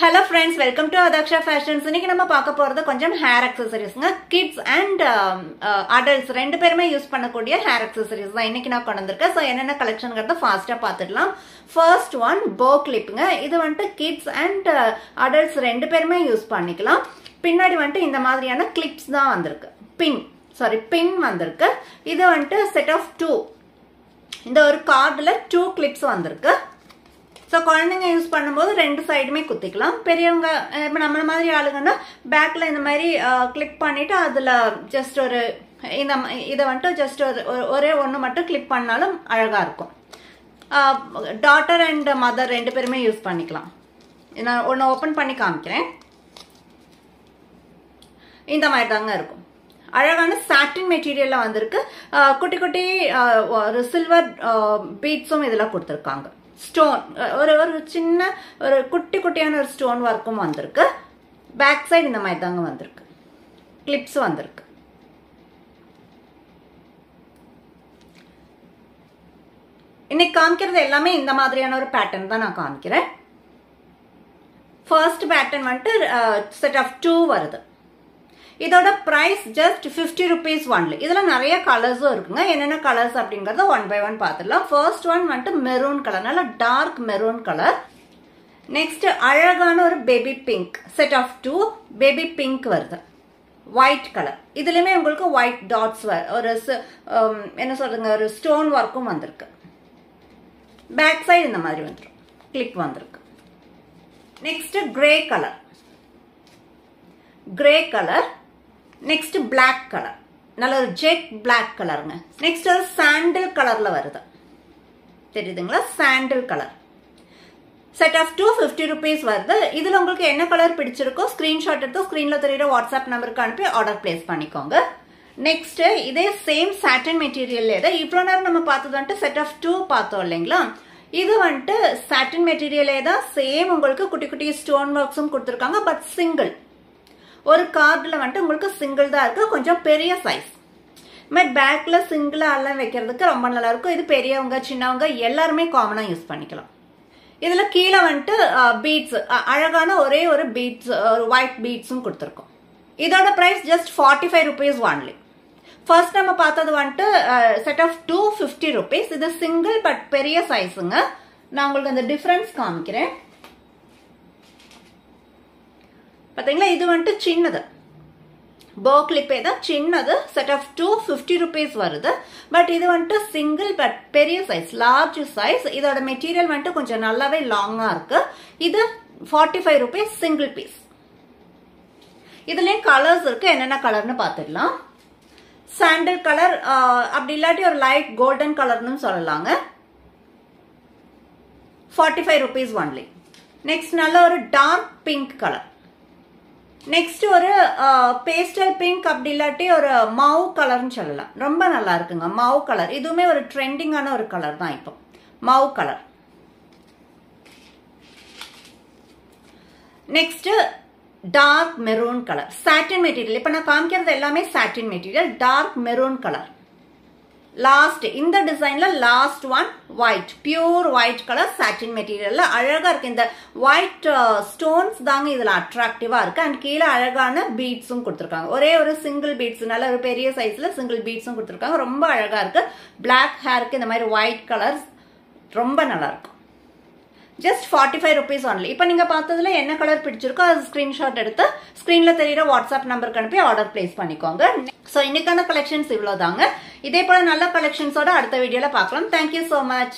Hello friends, welcome to Adaksha Fashions. இன்னைக்கு நம்ம பார்க்க போறது கொஞ்சம் hair accessories. Kids and adults ரெண்டு பேருமே யூஸ் பண்ணக்கூடிய hair accessories தான் இன்னைக்கு நான் கொண்டு வந்திருக்கேன். சோ என்னென்ன கலெக்ஷன்ங்கறத ஃபாஸ்டா பார்த்துடலாம். First one bow clipங்க. இது வந்து kids and adults ரெண்டு பேருமே யூஸ் பண்ணிக்கலாம். பின்னாடி வந்து இந்த மாதிரியான clips தான் வந்திருக்கு. pin வந்திருக்கு. இது வந்து set of 2. இந்த ஒரு கார்டுல 2 clips வந்திருக்கு. So, குழந்தைங்க யூஸ் பண்ணும்போது ரெண்டு சைடுமே குத்திக்கலாம். பெரியவங்க நம்ம மாதிரி ஆளுங்கன்னா பேக்ல இந்த மாதிரி கிளிப் பண்ணிட்டு அதுல ஜஸ்ட் ஒரு இதை வந்துட்டு ஜஸ்ட் ஒரே ஒன்று மட்டும் கிளிப் பண்ணாலும் அழகா இருக்கும். டாட்டர் அண்ட் மதர் ரெண்டு பேருமே யூஸ் பண்ணிக்கலாம். நான் ஒன்று ஓப்பன் பண்ணி காமிக்கிறேன். இந்த மாதிரி தாங்க இருக்கும். அழகான சாட்டின் மெட்டீரியல்ல வந்திருக்கு. குட்டி குட்டி ஒரு சில்வர் பீட்ஸும் இதுல கொடுத்துருக்காங்க. ஸ்டோன் ஒரு சின்ன ஒரு குட்டியான ஒரு ஸ்டோன் ஒர்க்கும் வந்திருக்கு. பேக் சைடு இந்த மாதிரி தாங்க வந்திருக்கு. கிளிப்ஸ் வந்திருக்கு. இன்னைக்கு காமிக்கிறது எல்லாமே இந்த மாதிரியான ஒரு பேட்டர்ன் தான் நான் காமிக்கிறேன். ஃபர்ஸ்ட் பேட்டர்ன் வந்துட்டு செட் ஆஃப் 2 வருது. இதோட பிரைஸ் ஜஸ்ட் 50 rupees ஒன்லி. இதுல நிறைய கலர்ஸும் இருக்குங்க. என்னென்ன கலர்ஸ் அப்படிங்கறத ஒன் பை ஒன் பார்த்துடலாம். ஃபர்ஸ்ட் ஒன் வந்துட்டு மெரூன் கலர், நல்ல டார்க் மெரூன் கலர். நெக்ஸ்ட் அழகான ஒரு baby pink, set of 2 baby pink வருது. ஒயிட் கலர், இதுலயுமே உங்களுக்கு ஒயிட் டாட்ஸ் ஒரு என்ன சொல்றதுங்க ஒரு ஸ்டோன் ஒர்க்கும் வந்திருக்கு. பேக் சைடு இந்த மாதிரி வந்துடும், கிளிப் வந்திருக்கு. Next grey colour. Next black colour, நல்ல ஒரு ஜெட் பிளாக் கலருங்க. நெக்ஸ்ட் ஒரு சாண்டில் கலர்ல வருது, தெரியுதுங்களா? Sandal colour. Set of 2 50 rupees வருது. இதுல உங்களுக்கு என்ன கலர் பிடிச்சிருக்கோ ஸ்கிரீன்ஷாட் எடுத்து ஸ்கிரீன்ல தெரியுற வாட்ஸ்அப் நம்பருக்கு அனுப்பி ஆர்டர் பிளேஸ் பண்ணிக்கோங்க. நெக்ஸ்ட் இதே சேம் சாட்டின் மெட்டீரியல் இவ்வளவு நேரம் நம்ம பார்த்தது வந்துட்டு செட் ஆஃப் 2 பார்த்தோம் இல்லைங்களா? இது வந்துட்டு சாட்டின் மெட்டீரியலே தான். சேம் உங்களுக்கு குட்டி குட்டி ஸ்டோன் ஒர்க்ஸும் கொடுத்துருக்காங்க. பட் சிங்கிள் ஒரு கார்டுல வந்துட்டு உங்களுக்கு சிங்கிள் தான் இருக்கு. கொஞ்சம் பெரிய சைஸ். பேக்ல சிங்கிளா எல்லாம் வைக்கிறதுக்கு ரொம்ப நல்லா இருக்கும். இது பெரியவங்க சின்னவங்க எல்லாருமே காமனா யூஸ் பண்ணிக்கலாம். இதுல கீழே வந்துட்டு பீட்ஸ், அழகான ஒரே ஒரு பீட்ஸ், ஒரு ஒயிட் பீட்ஸும் கொடுத்துருக்கோம். இதோட price just 45 rupees only. First நம்ம பார்த்தது வந்துட்டு செட் ஆஃப் 2 50 rupees. இது சிங்கிள் பட் பெரிய சைஸுங்க. நான் உங்களுக்கு அந்த டிஃபரன்ஸ் காமிக்கிறேன். பாத்தீங்களா? இது வந்துட்டு சின்னது போ கிளிப்பே தான், சின்னது. செட் ஆஃப் 2 50 rupees வருது. பட் இது வந்துட்டு சிங்கிள் பட் பெரிய சைஸ், லார்ஜ் சைஸ். இதோட மெட்டீரியல் வந்துட்டு கொஞ்சம் நல்லாவே லாங்கா இருக்கு. இது 45 rupees சிங்கிள் பீஸ். இதுலயும் கலர்ஸ் இருக்கு. என்னென்ன கலர்னு பாத்துடலாம். சாண்டில் கலர், அப்படி இல்லாட்டி ஒரு லைட் கோல்டன் கலர்னு சொல்லலாங்க. 45 rupees ஒன்லி. நெக்ஸ்ட் நல்ல ஒரு டார்க் பிங்க் கலர். நெக்ஸ்ட் ஒரு பேஸ்டல் பிங்க், அப்படி இல்லாட்டி ஒரு மவு கலர்னு சொல்லலாம். ரொம்ப நல்லா இருக்குங்க மவு கலர். இதுவுமே ஒரு ட்ரெண்டிங்கான ஒரு கலர் தான் இப்போ, mauve colour. Next dark maroon colour, satin material. இப்ப நான் காமிக்கிறது எல்லாமே satin material. Dark maroon colour. Last இந்த டிசைன்ல last one white, pure white colour satin மெட்டீரியல்ல அழகா இருக்கு. இந்த ஒயிட் ஸ்டோன்ஸ் தாங்க இதுல அட்ராக்டிவா இருக்கு. அண்ட் கீழே அழகான பீட்ஸும் கொடுத்துருக்காங்க. ஒரே ஒரு சிங்கிள் பீட்ஸ், நல்ல ஒரு பெரிய சைஸ்ல சிங்கிள் பீட்ஸும் கொடுத்துருக்காங்க. ரொம்ப அழகா இருக்கு. பிளாக் ஹேருக்கு இந்த மாதிரி ஒயிட் கலர்ஸ் ரொம்ப நல்லா இருக்கும். Just 45 rupees only. இப்ப நீங்க பார்த்ததுல என்ன கலர் பிடிச்சிருக்கோ அது ஸ்கிரீன்ஷாட் எடுத்து ஸ்கிரீன்ல தெரியுற வாட்ஸ்அப் நம்பருக்கு அனுப்பி ஆர்டர் பிளேஸ் பண்ணிக்கோங்க. சோ இன்னைக்கான கலெக்ஷன்ஸ் இவ்வளவுதாங்க. இதே போல நல்ல கலெக்ஷன்ஸோட அடுத்த வீடியோல பார்க்கலாம். Thank you so much.